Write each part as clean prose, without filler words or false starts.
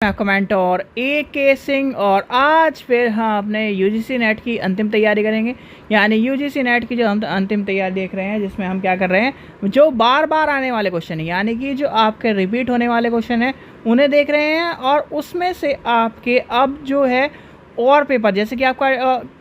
आपका mentor AK Singh और आज फिर हम अपने UGC नेट की अंतिम तैयारी करेंगे। यानी UGC नेट की जो हम अंतिम तैयारी देख रहे हैं, जिसमें हम क्या कर रहे हैं, जो बार बार आने वाले क्वेश्चन है, यानी कि जो आपके रिपीट होने वाले क्वेश्चन है उन्हें देख रहे हैं। और उसमें से आपके अब जो है और पेपर, जैसे कि आपका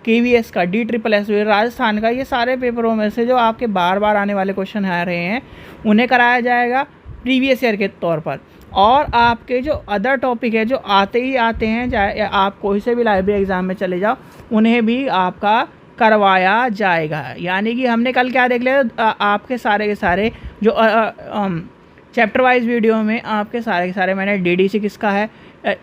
KVS का, DSSS राजस्थान का, ये सारे पेपरों में से जो आपके बार बार आने वाले क्वेश्चन आ रहे हैं उन्हें कराया जाएगा प्रीवियस ईयर के तौर पर। और आपके जो अदर टॉपिक है जो आते ही आते हैं, चाहे आप कोई से भी लाइब्रेरी एग्ज़ाम में चले जाओ, उन्हें भी आपका करवाया जाएगा। यानी कि हमने कल क्या देख लिया, आपके सारे के सारे जो चैप्टर वाइज वीडियो में आपके सारे के सारे मैंने DDC किसका है,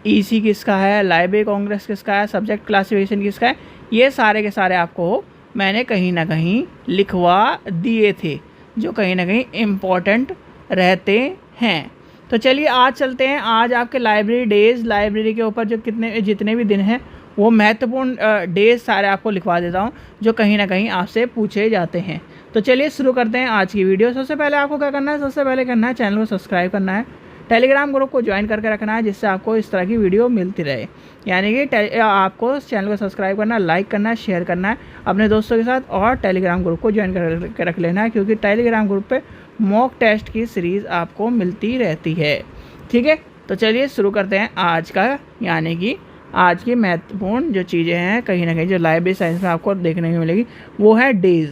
EC किसका है, लाइब्रेरी कांग्रेस किसका है, सब्जेक्ट क्लासिफिकेशन किसका है, ये सारे के सारे आपको मैंने कहीं ना कहीं लिखवा दिए थे, जो कहीं ना कहीं इम्पॉर्टेंट रहते हैं। तो चलिए आज चलते हैं। आज आपके लाइब्रेरी डेज़, लाइब्रेरी के ऊपर जो जितने भी दिन हैं वो महत्वपूर्ण डेज़ सारे आपको लिखवा देता हूँ, जो कहीं ना कहीं आपसे पूछे जाते हैं। तो चलिए शुरू करते हैं आज की वीडियो। सबसे पहले आपको क्या करना है, सबसे पहले करना है चैनल को सब्सक्राइब करना है, टेलीग्राम ग्रुप को ज्वाइन करके रखना है, जिससे आपको इस तरह की वीडियो मिलती रहे। यानी कि आपको चैनल को सब्सक्राइब करना, लाइक करना है, शेयर करना है अपने दोस्तों के साथ, और टेलीग्राम ग्रुप को ज्वाइन करके रख लेना है, क्योंकि टेलीग्राम ग्रुप पे मॉक टेस्ट की सीरीज़ आपको मिलती रहती है। ठीक है, तो चलिए शुरू करते हैं आज का। यानी कि आज की महत्वपूर्ण जो चीज़ें हैं कहीं ना कहीं जो लाइब्रेरी साइंस में आपको देखने को मिलेगी वो है डेज़।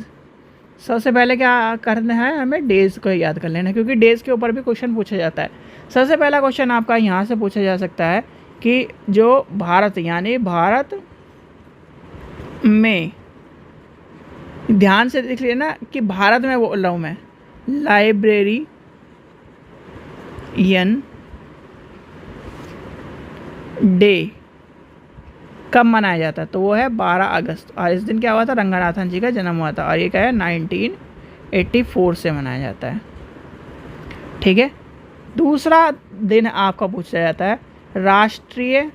सबसे पहले क्या करना है, हमें डेज़ को याद कर लेना है, क्योंकि डेज़ के ऊपर भी क्वेश्चन पूछा जाता है। सबसे पहला क्वेश्चन आपका यहाँ से पूछा जा सकता है कि जो भारत, यानी भारत में, ध्यान से देख लेना कि भारत में बोल रहा हूँ मैं, लाइब्रेरियन डे कब मनाया जाता है, तो वो है 12 अगस्त। और इस दिन क्या हुआ था, रंगनाथन जी का जन्म हुआ था, और ये क्या है 1984 से मनाया जाता है। ठीक है, दूसरा दिन आपका पूछा जाता है राष्ट्रीय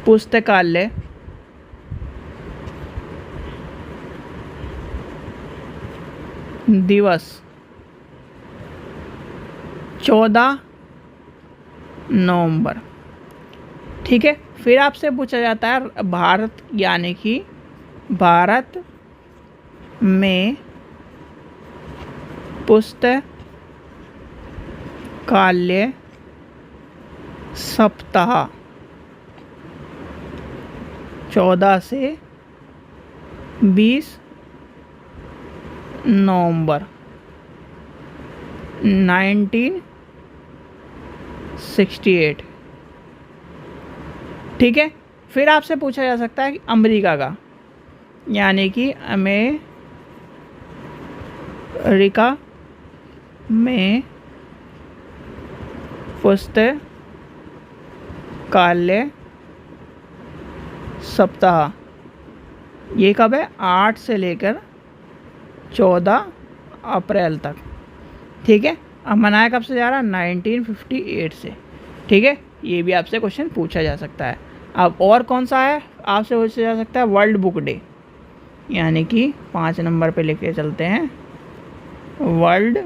पुस्तकालय दिवस 14 नवंबर। ठीक है, फिर आपसे पूछा जाता है भारत, यानी कि भारत में पुस्तकालय सप्ताह 14 से 20 नवंबर 1968। ठीक है, फिर आपसे पूछा जा सकता है कि अमेरिका का, यानी कि अमेरिका में पुस्तकालय सप्ताह ये कब है, 8 से लेकर 14 अप्रैल तक। ठीक है, अब मनाया कब से जा रहा है, 1958 से। ठीक है, ये भी आपसे क्वेश्चन पूछा जा सकता है। अब और कौन सा है आपसे पूछा जा सकता है, वर्ल्ड बुक डे, यानी कि 5 नंबर पे लेके चलते हैं, वर्ल्ड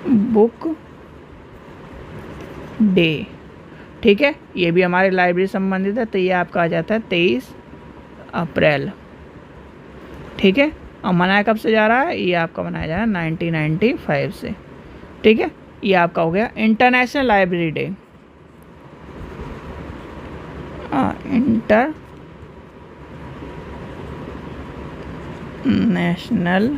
बुक डे। ठीक है, ये भी हमारे लाइब्रेरी संबंधित है, तो ये आपका आ जाता है 23 अप्रैल। ठीक है, और मनाया कब से जा रहा है, ये आपका मनाया जा रहा है 1995 से। ठीक है, ये आपका हो गया international library day, international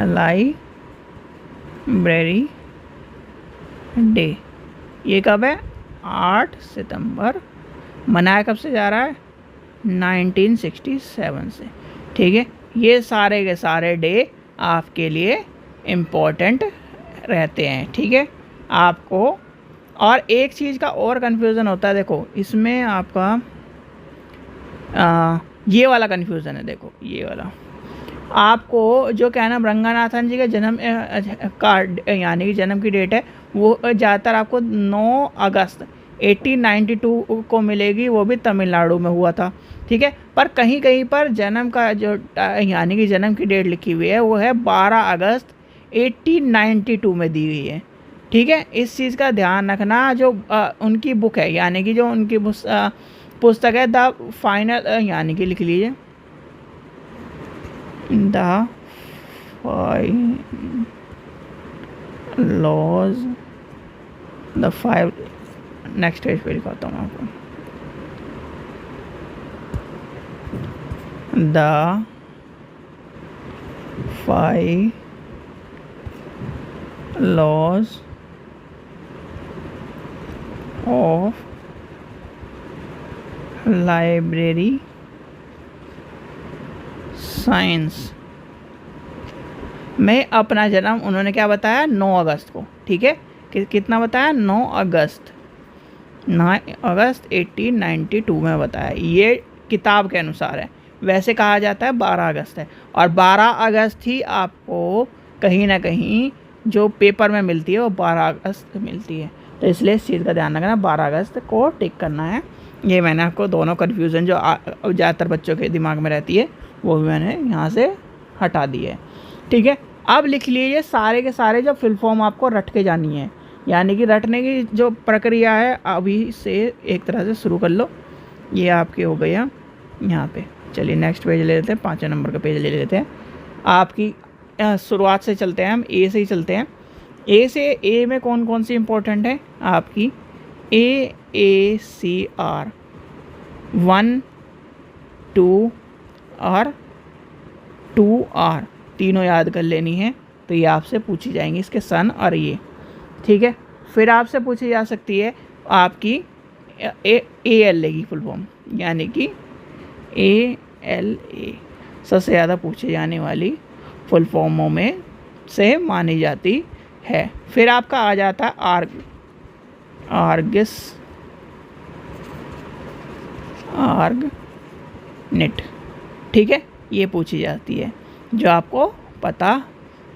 library day, ये कब है, 8 सितंबर। मनाया कब से जा रहा है, 1967 से। ठीक है, ये सारे के सारे डे आपके लिए इम्पोर्टेंट रहते हैं। ठीक है, आपको और एक चीज़ का और कन्फ्यूज़न होता है, देखो इसमें आपका ये वाला कन्फ्यूज़न है। देखो ये वाला आपको जो कहना रंगनाथन जी के जन्म का, यानी कि जन्म की डेट है, वो ज़्यादातर आपको 9 अगस्त 1892 को मिलेगी, वो भी तमिलनाडु में हुआ था। ठीक है, पर कहीं कहीं पर जन्म का जो यानी कि जन्म की डेट लिखी हुई है वो है 12 अगस्त 1892 में दी गई है। ठीक है, इस चीज़ का ध्यान रखना। जो उनकी बुक है यानी कि जो उनकी पुस्तक है द फाइनल यानी कि लिख लीजिए the laws the 5 next page पे लिखाता हूँ आपको the 5 laws of library science में अपना जन्म उन्होंने क्या बताया 9 अगस्त को। ठीक है, कितना बताया 9 अगस्त 1892 में बताया। ये किताब के अनुसार है, वैसे कहा जाता है 12 अगस्त है, और 12 अगस्त ही आपको कहीं ना कहीं जो पेपर में मिलती है वो 12 अगस्त मिलती है। तो इसलिए इस चीज़ का ध्यान रखना, 12 अगस्त को टिक करना है। ये मैंने आपको दोनों कन्फ्यूज़न जो ज़्यादातर बच्चों के दिमाग में रहती है वो भी मैंने यहाँ से हटा दी है। ठीक है, अब लिख लीजिए सारे के सारे जो फुल फॉर्म आपको रट के जानी है, यानी कि रटने की जो प्रक्रिया है अभी से एक तरह से शुरू कर लो। ये आपके हो गया यहाँ पे। चलिए नेक्स्ट पेज ले लेते हैं, 5वें नंबर का पेज ले लेते हैं। आपकी शुरुआत से चलते हैं, हम ए से ही चलते हैं। ए से, ए में कौन कौन सी इंपॉर्टेंट है आपकी AACR 1 2 और 2R तीनों याद कर लेनी है, तो ये आपसे पूछी जाएंगी, इसके सन और ये। ठीक है, फिर आपसे पूछी जा सकती है आपकी ALA की फुल फॉर्म, यानी कि ALA सबसे ज़्यादा पूछी जाने वाली फुल फॉर्मों में से मानी जाती है। फिर आपका आ जाता है ARGNET। ठीक है, ये पूछी जाती है, जो आपको पता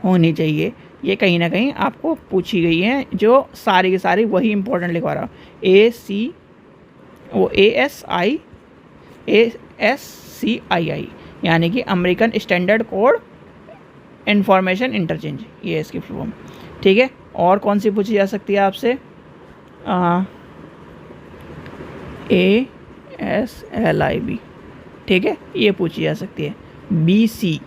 होनी चाहिए। ये कहीं ना कहीं आपको पूछी गई है, जो सारी की सारी वही इंपॉर्टेंट लिखवा रहा हूँ। ASCII यानी कि American standard code information interchange, ये इसकी फुल फॉर्म। ठीक है, और कौन सी पूछी जा सकती है आपसे ASLIB। ठीक है, ये पूछी जा सकती है। BC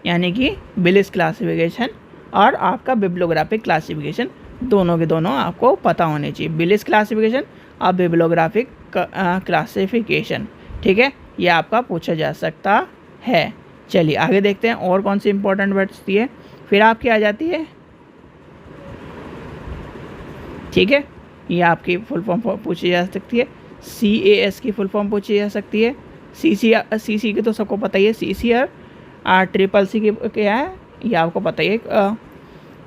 यानी कि बिलिस क्लासिफिकेशन और आपका बिब्लियोग्राफिक क्लासिफिकेशन, दोनों के दोनों आपको पता होने चाहिए, बिलिस क्लासिफिकेशन और बिब्लियोग्राफिक क्लासिफिकेशन। ठीक है, ये आपका पूछा जा सकता है। चलिए आगे देखते हैं और कौन सी इंपॉर्टेंट बचती है। फिर आपकी आ जाती है, ठीक है, ये आपकी फुल फॉर्म पूछी जा सकती है। CAS की फुल फॉर्म पूछी जा सकती है। CC की तो सबको पता ही है, CCR। CCC की क्या है ये आपको पता ही है।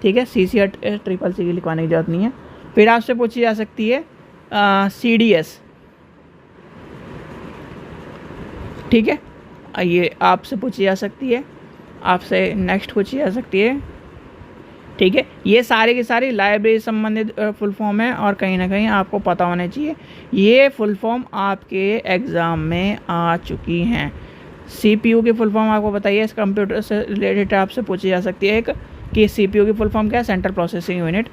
ठीक है, CCR CCC की लिखवाने की जरूरत नहीं है। फिर आपसे पूछी जा सकती है CDS। ठीक है, ये आपसे पूछी जा सकती है, आपसे नेक्स्ट पूछी जा सकती है। ठीक है, ये सारी की सारी लाइब्रेरी संबंधित फुल फॉर्म है और कहीं ना कहीं आपको पता होना चाहिए। ये फुल फॉर्म आपके एग्ज़ाम में आ चुकी हैं। CPU की फुल फॉर्म आपको बताइए, इस कंप्यूटर से रिलेटेड आपसे पूछी जा सकती है एक कि CPU की फुल फॉर्म क्या है, सेंट्रल प्रोसेसिंग यूनिट।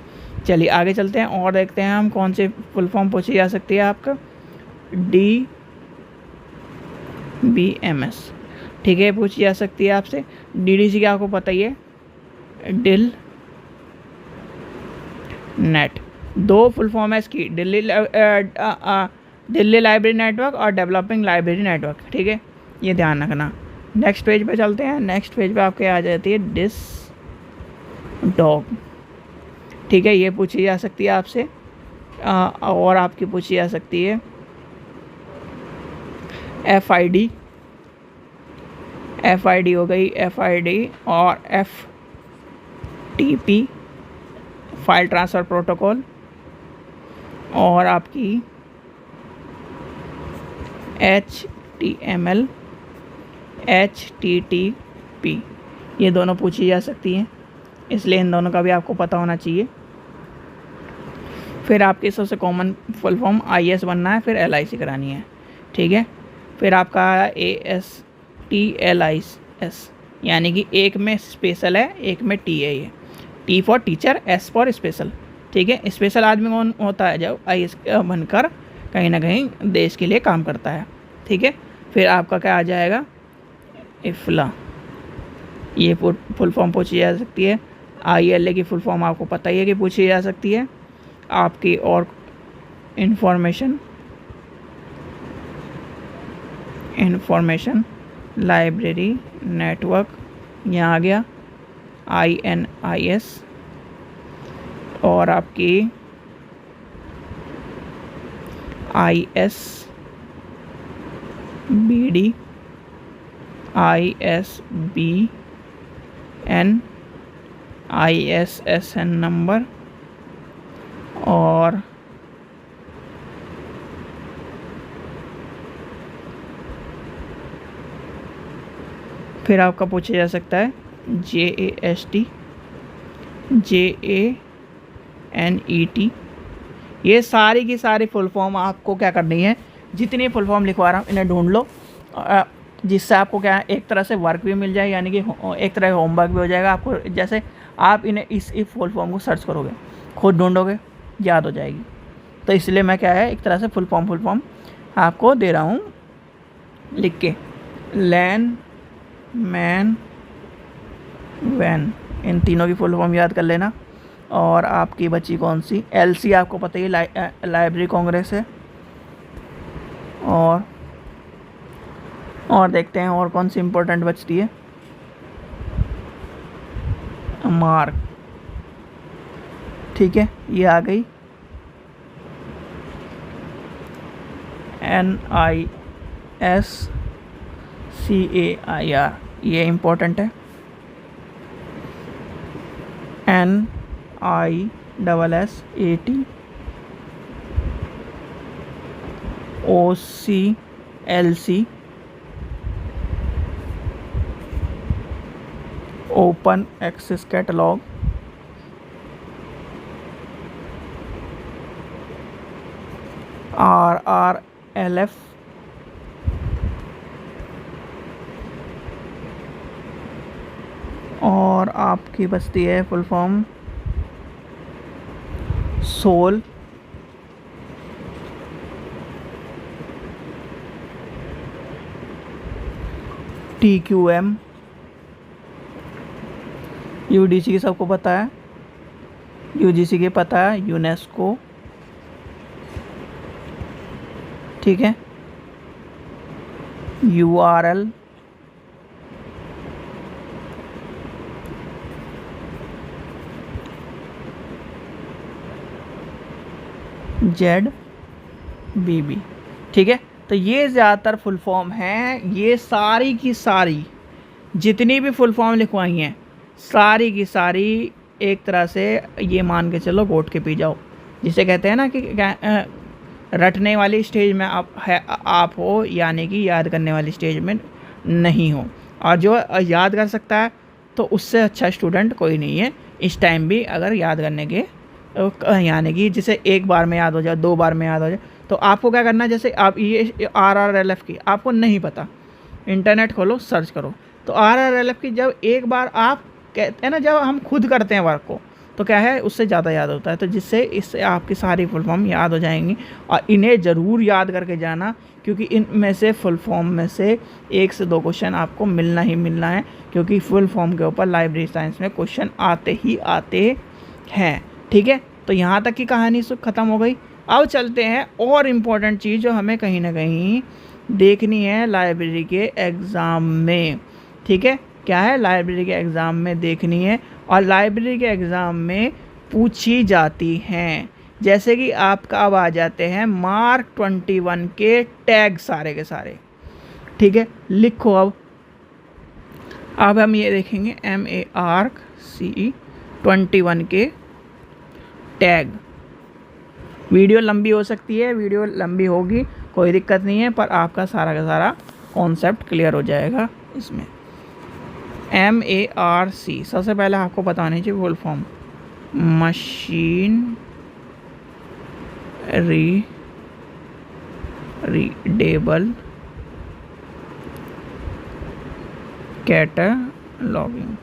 चलिए आगे चलते हैं और देखते हैं हम कौन सी फुल फॉर्म पूछी जा सकती है आपका DBMS। ठीक है, पूछी जा सकती है आपसे। DDC का आपको पता ही है, डिल नेट। दो फुल फॉर्म है इसकी, दिल्ली लाइब्रेरी नेटवर्क और डेवलपिंग लाइब्रेरी नेटवर्क। ठीक है, ये ध्यान रखना। नेक्स्ट पेज पे चलते हैं। नेक्स्ट पेज पे आपके आ जाती है डिस डॉग। ठीक है, ये पूछी जा सकती है आपसे। और आपकी पूछी जा सकती है FID हो गई, FID और FTP फाइल ट्रांसफ़र प्रोटोकॉल, और आपकी HTML HTTP, ये दोनों पूछी जा सकती हैं, इसलिए इन दोनों का भी आपको पता होना चाहिए। फिर आपकी सबसे कॉमन फुल फॉर्म IAS बनना है, फिर LIC करानी है, ठीक है। फिर आपका ASTLIS, यानी कि एक में स्पेशल है, एक में T है। ये T for teacher, S for special, ठीक है। स्पेशल आदमी कौन होता है? जब IAS बनकर कहीं ना कहीं देश के लिए काम करता है, ठीक है। फिर आपका क्या आ जाएगा? IFLA, ये फुल फॉर्म पूछी जा सकती है। ILA की फुल फॉर्म आपको पता ही है कि पूछी जा सकती है आपकी। और इंफॉर्मेशन लाइब्रेरी नेटवर्क, यहाँ आ गया INIS। और आपकी ISBD, ISBN, ISSN नंबर। और फिर आपका पूछा जा सकता है JAST, JANET। ये सारी की सारी फुल फॉर्म आपको क्या करनी है? जितनी फुल फॉर्म लिखवा रहा हूँ इन्हें ढूंढ लो, जिससे आपको क्या है, एक तरह से वर्क भी मिल जाए, यानी कि एक तरह का होमवर्क भी हो जाएगा आपको। जैसे आप इन्हें इस फुल फॉर्म को सर्च करोगे, खुद ढूंढोगे, याद हो जाएगी। तो इसलिए मैं क्या है, एक तरह से फुल फॉर्म आपको दे रहा हूँ लिख के। लैन, मैन, वैन, इन तीनों की फुल फॉर्म याद कर लेना। और आपकी बची कौन सी? LC आपको पता ही, लाइब्रेरी कांग्रेस है। और देखते हैं और कौन सी इम्पोर्टेंट बचती है। मार्क, ठीक है, ये आ गई। NISCAIR, ये इम्पोर्टेंट है। NISSAT, OCLC, open access catalogue, RRLF, और आपकी बचती है full form SOUL, TQM, UDC की सबको पता है, UGC की पता है, यूनेस्को, ठीक है, URL, ZBB, ठीक है। तो ये ज़्यादातर फुल फॉर्म हैं। ये सारी की सारी जितनी भी फुल फॉर्म लिखवाई हैं, सारी की सारी एक तरह से ये मान के चलो घोट के पी जाओ, जिसे कहते हैं ना कि रटने वाली स्टेज में आप हो, यानी कि याद करने वाली स्टेज में नहीं हो। और जो याद कर सकता है तो उससे अच्छा स्टूडेंट कोई नहीं है इस टाइम भी, अगर याद करने के यानी कि जिसे एक बार में याद हो जाए, 2 बार में याद हो जाए, तो आपको क्या करना है? जैसे आप ये RRLF की आपको नहीं पता, इंटरनेट खोलो, सर्च करो। तो RRLF की जब एक बार आप कहते हैं ना, जब हम खुद करते हैं वर्क को, तो क्या है, उससे ज़्यादा याद होता है। तो जिससे इससे आपकी सारी फुल फॉर्म याद हो जाएंगी। और इन्हें ज़रूर याद करके जाना, क्योंकि इनमें से फुल फॉर्म में से 1 से 2 क्वेश्चन आपको मिलना ही मिलना है, क्योंकि फुल फॉर्म के ऊपर लाइब्रेरी साइंस में क्वेश्चन आते ही आते हैं, ठीक है। तो यहाँ तक की कहानी ख़त्म हो गई। अब चलते हैं और इम्पोर्टेंट चीज़ जो हमें कहीं ना कहीं देखनी है लाइब्रेरी के एग्ज़ाम में, ठीक है। क्या है? लाइब्रेरी के एग्ज़ाम में देखनी है, और लाइब्रेरी के एग्ज़ाम में पूछी जाती हैं। जैसे कि आपका अब आ जाते हैं मार्क 21 के टैग सारे के सारे, ठीक है। लिखो अब हम ये देखेंगे MARC 21 के टैग। वीडियो लंबी हो सकती है, वीडियो लंबी होगी, कोई दिक्कत नहीं है, पर आपका सारा का सारा कॉन्सेप्ट क्लियर हो जाएगा इसमें। MARC सबसे पहले आपको पता होनी चाहिए full form, machine readable cataloguing,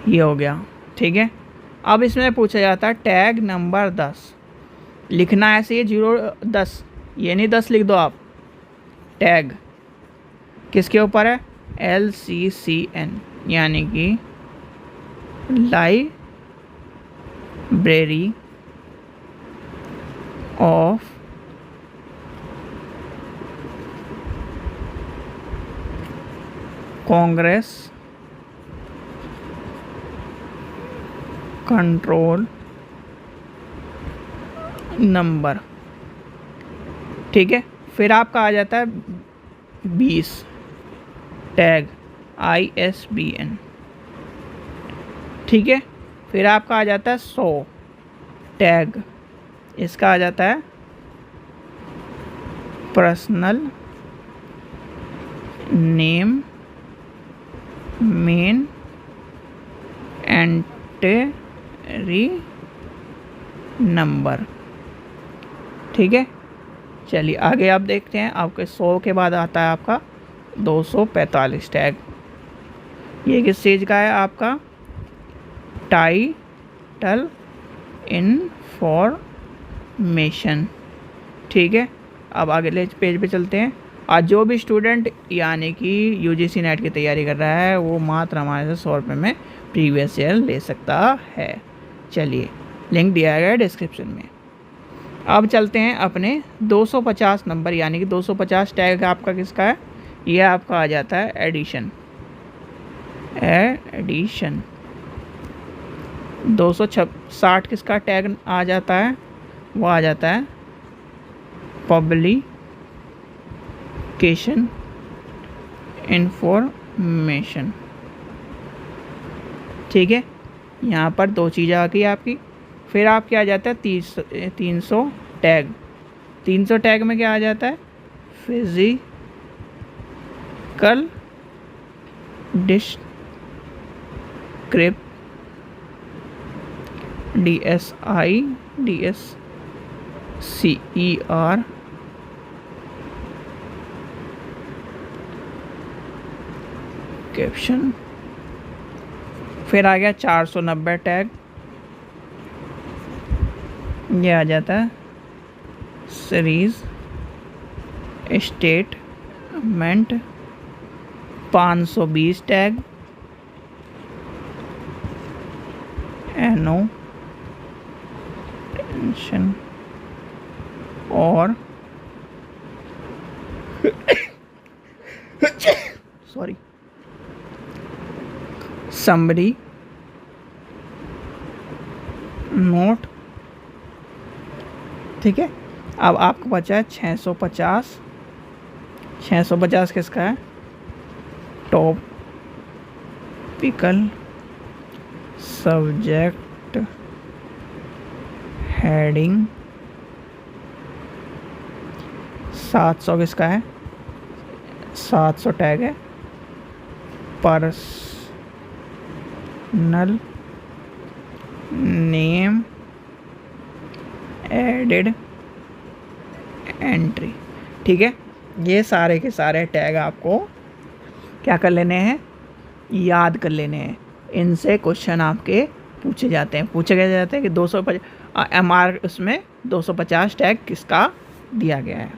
ये हो गया। ठीक है, अब इसमें पूछा जाता है टैग नंबर 10 लिखना है। ऐसे ये 0-10, ये नहीं 10 लिख दो आप। टैग किसके ऊपर है? LCCN, यानी कि library of Congress control number. ठीक है, फिर आपका आ जाता है 20 टैग ISBN। ठीक है, फिर आपका आ जाता है 100 टैग, इसका आ जाता है personal name main entry number. ठीक है, चलिए आगे आप देखते हैं। आपके 100 के बाद आता है आपका 245 टैग। ये किस चीज़ का है? आपका टाइटल इन्फॉर्मेशन। ठीक है, अब अगले पेज पे चलते हैं। आज जो भी स्टूडेंट यानी कि UGC नेट की तैयारी कर रहा है वो मात्र हमारे से 100 रुपये में प्रीवियस ईयर ले सकता है। चलिए, लिंक दिया गया है डिस्क्रिप्शन में। अब चलते हैं अपने 250 नंबर, यानी कि 250 टैग आपका किसका है? ये आपका आ जाता है एडिशन। 260 किसका टैग आ जाता है? वो आ जाता है पब्लिकेशन इंफॉर्मेशन। ठीक है, यहाँ पर 2 चीज़ें आ गई आपकी। फिर आपके आ जाता है 300 टैग। 300 टैग में क्या आ जाता है? Physical DSCER caption. फिर आ गया 490 टैग, ये आ जाता है सीरीज स्टेटमेंट। 520 टैग एनोटेशन और सॉरी समरी नोट। ठीक है, अब आपको बचा है 650। 650 किसका है? Topical subject heading. 700 किसका है? 700 टैग है पर्सनल नेम एडेड एंट्री। ठीक है, ये सारे के सारे टैग आपको क्या कर लेने हैं? याद कर लेने हैं। इनसे क्वेश्चन आपके पूछे जाते हैं। पूछे गए जाते हैं कि 250 MR उसमें 250 टैग किसका दिया गया है।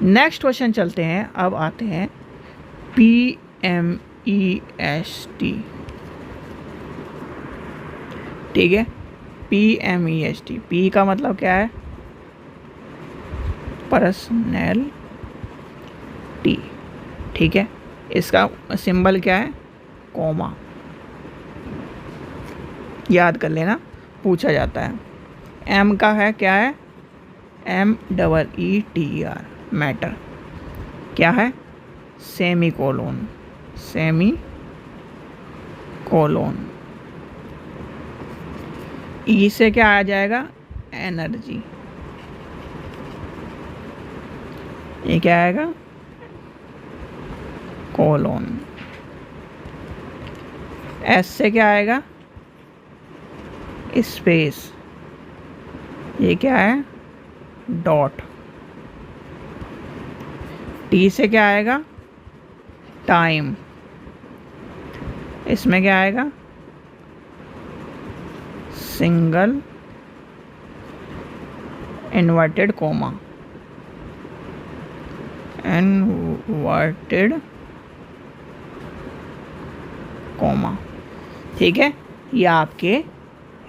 नेक्स्ट क्वेश्चन चलते हैं। अब आते हैं PMEST। ठीक है, PMEST, P का मतलब क्या है? पर्सनैलिटी। ठीक है, इसका सिंबल क्या है? कॉमा। याद कर लेना, पूछा जाता है। M का है क्या है? MEETER matter. क्या है? Semi colon. Semi colon. E से क्या आ जाएगा? एनर्जी। ये क्या आएगा? कोलोन। एस से क्या आएगा? स्पेस। ये क्या है? डॉट। टी से क्या आएगा? टाइम। इसमें क्या आएगा? Single inverted coma, inverted coma. ठीक है, ये आपके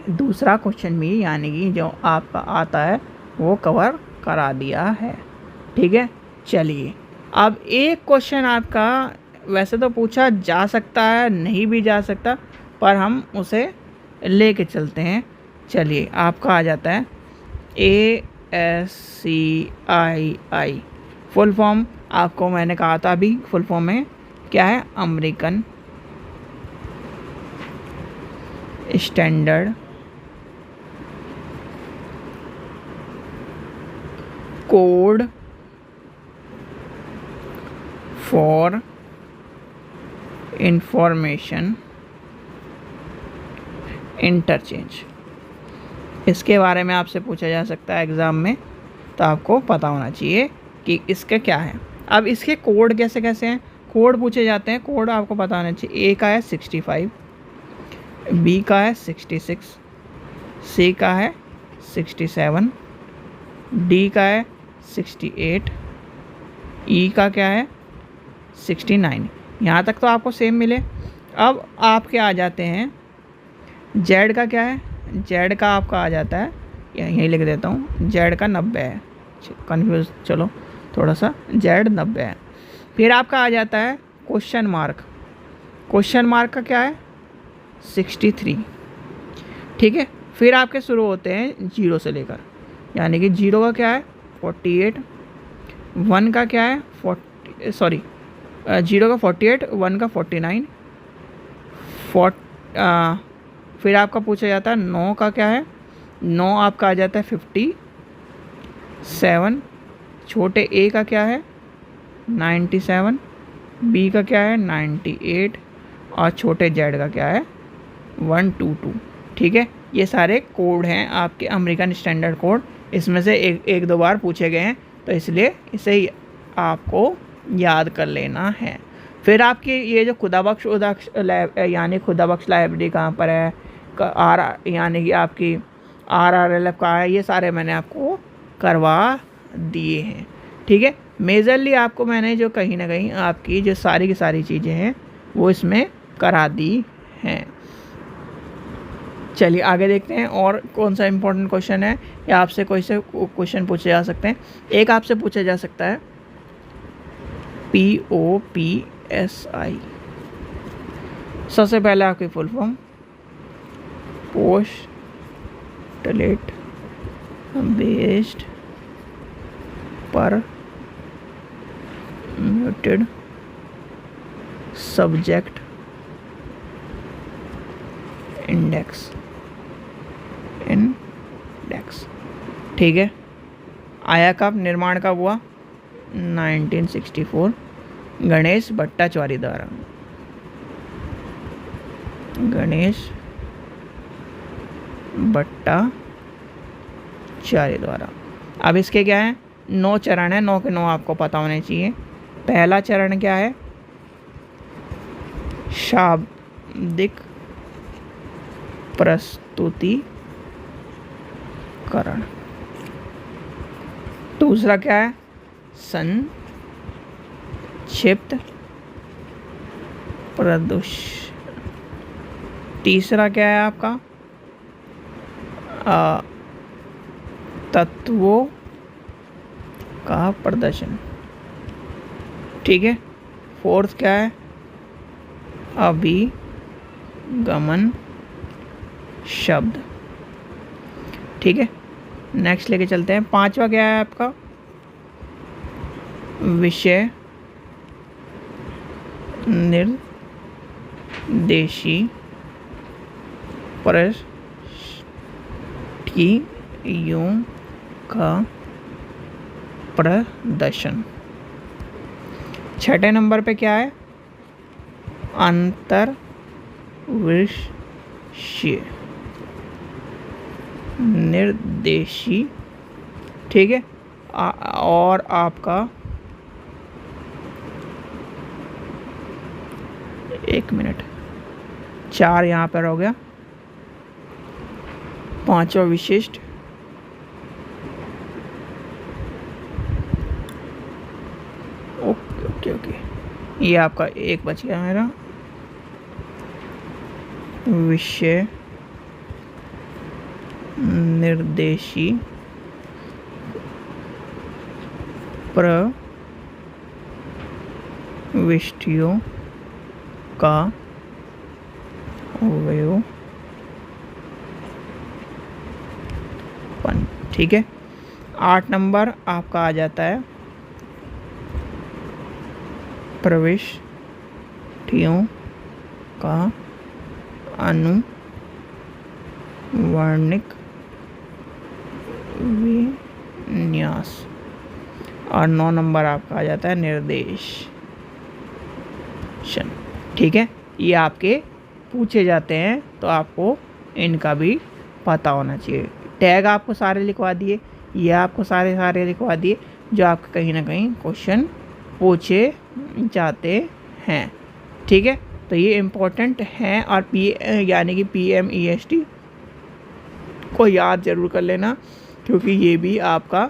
दूसरा क्वेश्चन भी यानी कि जो आपका आता है वो कवर करा दिया है। ठीक है, चलिए अब एक क्वेश्चन आपका वैसे तो पूछा जा सकता है, नहीं भी जा सकता, पर हम उसे लेके चलते हैं। चलिए, आपका आ जाता है ASCII। फुल फॉर्म आपको मैंने कहा था अभी, फुल फॉर्म में क्या है? American standard code for information interchange. इसके बारे में आपसे पूछा जा सकता है एग्ज़ाम में, तो आपको पता होना चाहिए कि इसका क्या है। अब इसके कोड कैसे कैसे हैं? कोड पूछे जाते हैं, कोड आपको पता होना चाहिए। ए का है 65, बी का है 66, सी का है 67, डी का है 68, ई का क्या है 69। यहाँ तक तो आपको सेम मिले। अब आपके आ जाते हैं जेड का क्या है? जेड का आपका आ जाता है, यहीं लिख देता हूँ, जेड का 90 है। कन्फ्यूज़ चलो थोड़ा सा, जेड 90 है। फिर आपका आ जाता है क्वेश्चन मार्क। क्वेश्चन मार्क का क्या है? 63। ठीक है, फिर आपके शुरू होते हैं जीरो से लेकर, यानी कि जीरो का क्या है? 48, वन का क्या है? जीरो का 48, वन का 49, फिर आपका पूछा जाता है 9 का क्या है? 9 आपका आ जाता है 57, छोटे ए का क्या है? 97, बी का क्या है? 98, और छोटे जेड का क्या है? 122। ठीक है, ये सारे कोड हैं आपके अमेरिकन स्टैंडर्ड कोड। इसमें से एक दो बार पूछे गए हैं, तो इसलिए इसे ही आपको याद कर लेना है। फिर आपकी ये जो खुदाबख्श यानी खुदाबख्श लाइब्रेरी कहाँ पर है, यानी कि आपकी RRLF का है, ये सारे मैंने आपको करवा दिए हैं। ठीक है, मेजरली आपको मैंने जो कहीं ना कहीं आपकी जो सारी की सारी चीज़ें हैं वो इसमें करा दी हैं। चलिए आगे देखते हैं और कौन सा इम्पोर्टेंट क्वेश्चन है, या आपसे कोई से क्वेश्चन पूछे जा सकते हैं। एक आपसे पूछा जा सकता है POPSI। सबसे पहले आपकी फुल फॉर्म पोस्टलेट बेस्ड पर म्यूटेड सब्जेक्ट इंडेक्स। ठीक है, आया कब, निर्माण कब हुआ? 1964, गणेश भट्टाचार्य द्वारा। गणेश भट्टाचार्य द्वारा। अब इसके क्या है? 9 चरण है, 9 के 9 आपको पता होने चाहिए। पहला चरण क्या है? शाब्दिक प्रस्तुतिकरण। दूसरा क्या है? संक्षिप्त प्रदर्शन। तीसरा क्या है आपका? तत्वों का प्रदर्शन। ठीक है, फोर्थ क्या है? अभिगमन शब्द। ठीक है, नेक्स्ट लेके चलते हैं। पांचवा क्या है आपका? विषय निर्देशी प्रस्तुतियों का प्रदर्शन। छठे नंबर पे क्या है? अंतर्विषय निर्देशी ठीक है। और आपका 1 मिनट, 4 यहाँ पर हो गया। 5वां विशिष्ट, ओके ओके ओके, ये आपका 1 बच गया मेरा। विषय निर्देशी प्रविष्टियों का अवयवपन, ठीक है। 8 नंबर आपका आ जाता है प्रविष्टियों का अनुवर्णिक विन्यास, और 9 नंबर आपका आ जाता है निर्देशन, ठीक है। ये आपके पूछे जाते हैं तो आपको इनका भी पता होना चाहिए। टैग आपको सारे लिखवा दिए, ये आपको सारे लिखवा दिए जो आपके कहीं ना कहीं क्वेश्चन पूछे जाते हैं, ठीक है। तो ये इम्पोर्टेंट हैं, और यानी कि PMEST को याद ज़रूर कर लेना, क्योंकि ये भी आपका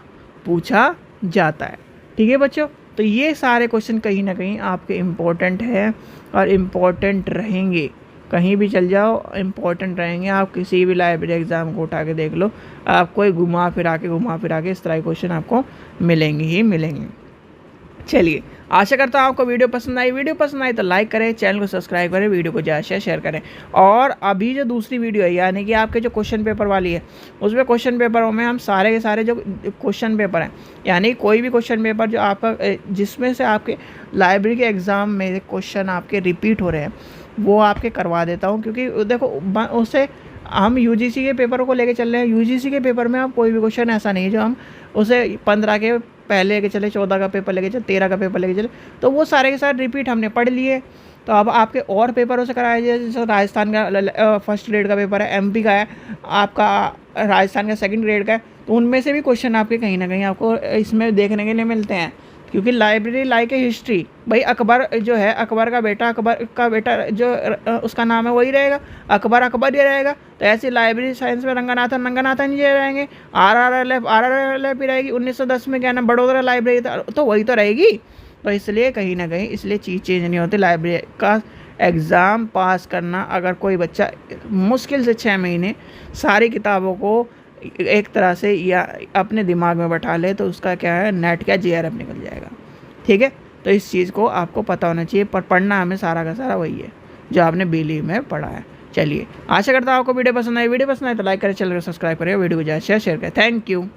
पूछा जाता है, ठीक है बच्चों। तो ये सारे क्वेश्चन कहीं ना कहीं आपके इम्पोर्टेंट है और इम्पोर्टेंट रहेंगे, कहीं भी चल जाओ इम्पोर्टेंट रहेंगे। आप किसी भी लाइब्रेरी एग्ज़ाम को उठा के देख लो, आपको घुमा फिरा के इस तरह के क्वेश्चन आपको मिलेंगे ही मिलेंगे। चलिए, आशा करता हूँ आपको वीडियो पसंद आई तो लाइक करें, चैनल को सब्सक्राइब करें, वीडियो को ज़्यादा से शेयर करें। और अभी जो दूसरी वीडियो है, यानी कि आपके जो क्वेश्चन पेपर वाली है, उसमें क्वेश्चन पेपरों में हम सारे के सारे जो क्वेश्चन पेपर हैं, यानी कोई भी क्वेश्चन पेपर जो आपका जिसमें से आपके लाइब्रेरी के एग्ज़ाम में क्वेश्चन आपके रिपीट हो रहे हैं, वो आपके करवा देता हूँ। क्योंकि देखो उससे हम UGC के पेपरों को लेके चल रहे हैं। UGC के पेपर में आप कोई भी क्वेश्चन ऐसा नहीं है जो हम उसे 15 के पहले लेके चले, 14 का पेपर लेके चले, 13 का पेपर लेके चले, तो वो सारे के सारे रिपीट हमने पढ़ लिए। तो अब आपके और पेपरों से कराया जाए, जैसे राजस्थान का फर्स्ट ग्रेड का पेपर है, MP का है, आपका राजस्थान का सेकंड ग्रेड का है, तो उनमें से भी क्वेश्चन आपके कहीं ना कहीं आपको इसमें देखने के लिए मिलते हैं। क्योंकि लाइब्रेरी लाइक ए हिस्ट्री, भाई अकबर जो है, अकबर का बेटा जो उसका नाम है वही रहेगा, अकबर ही रहेगा। तो ऐसे लाइब्रेरी साइंस में रंगनाथन जी रहेंगे, RRLF भी रहेगी। 1910 में क्या नाम बड़ोदरा लाइब्रेरी था, तो वही तो रहेगी। तो इसलिए कहीं ना कहीं इसलिए चीज़ चेंज नहीं होती। लाइब्रेरी का एग्ज़ाम पास करना, अगर कोई बच्चा मुश्किल से 6 महीने सारी किताबों को एक तरह से या अपने दिमाग में बैठा ले, तो उसका क्या है, नेट का JRF निकल जाएगा, ठीक है। तो इस चीज़ को आपको पता होना चाहिए, पर पढ़ना हमें सारा का सारा वही है जो आपने BLE में पढ़ा है। चलिए, आशा करता हूँ आपको वीडियो पसंद आई तो लाइक करें, चैनल को सब्सक्राइब करें, वीडियो को ज़्यादा शेयर करें। Thank you.